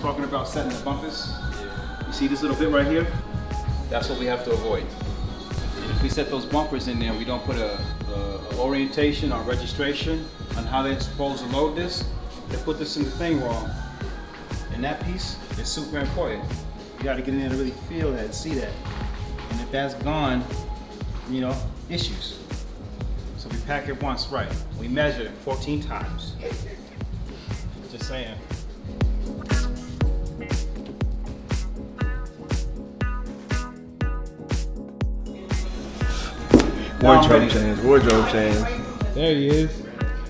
talking about setting the bumpers? You see this little bit right here? That's what we have to avoid. And if we set those bumpers in there, we don't put a orientation or registration on how they're supposed to load this, they put this in the thing wrong. And that piece is super important. You gotta get in there to really feel that and see that. And if that's gone, you know, issues. So we pack it once right. We measure it 14 times. Just saying. Wardrobe change, wardrobe change. There he is.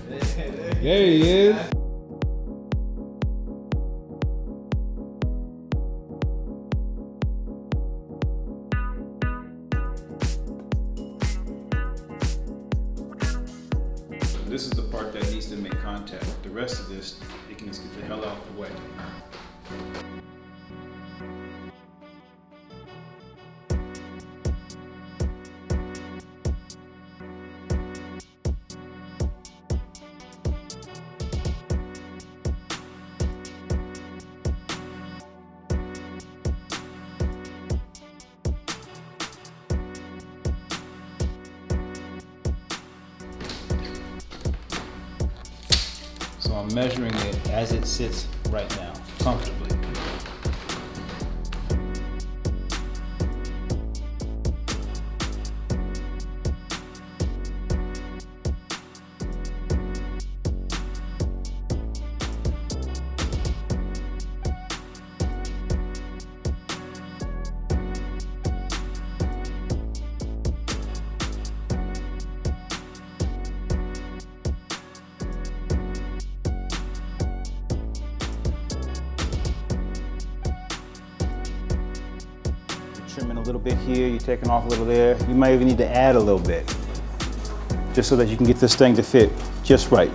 There he is. This is the part that needs to make contact. The rest of this, you can just get the hell out of the way. So I'm measuring it as it sits right now, comfortably. Trimming a little bit here, you're taking off a little there. You might even need to add a little bit, just so that you can get this thing to fit just right.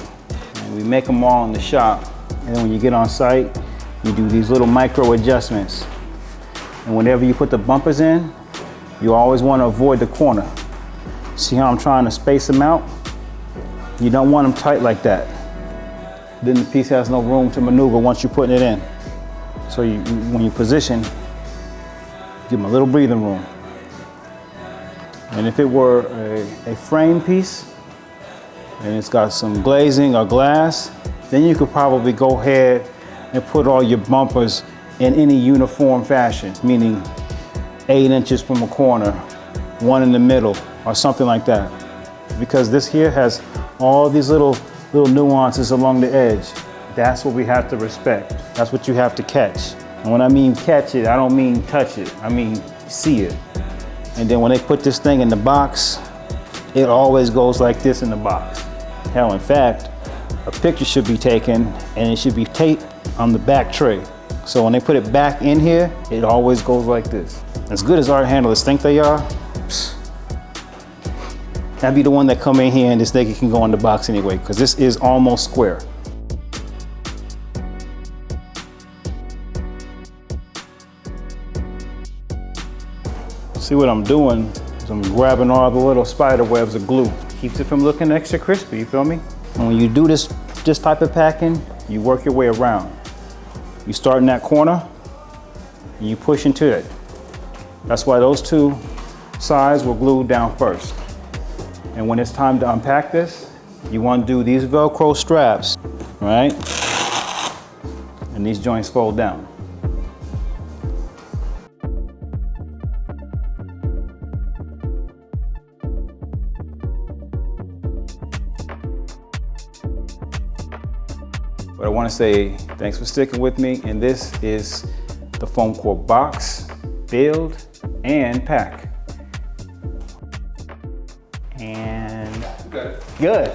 And we make them all in the shop, and then when you get on site, you do these little micro adjustments. And whenever you put the bumpers in, you always want to avoid the corner. See how I'm trying to space them out? You don't want them tight like that. Then the piece has no room to maneuver once you're putting it in. So when you position, give them a little breathing room. And if it were a frame piece and it's got some glazing or glass, then you could probably go ahead and put all your bumpers in any uniform fashion, meaning 8 inches from a corner, 1 in the middle, or something like that. Because this here has all these little nuances along the edge. That's what we have to respect. That's what you have to catch. And when I mean catch it, I don't mean touch it. I mean see it. And then when they put this thing in the box, it always goes like this in the box. Hell, in fact, a picture should be taken and it should be taped on the back tray. So when they put it back in here, it always goes like this. As good as art handlers think they are, I'd be the one that come in here and this thing can go in the box anyway, because this is almost square. See what I'm doing is I'm grabbing all the little spider webs of glue. Keeps it from looking extra crispy, you feel me? And when you do this type of packing, you work your way around. You start in that corner and you push into it. That's why those two sides were glued down first. And when it's time to unpack this, you want to do these Velcro straps, right? And these joints fold down. But I want to say thanks for sticking with me, and this is the foam core box, build, and pack. And good.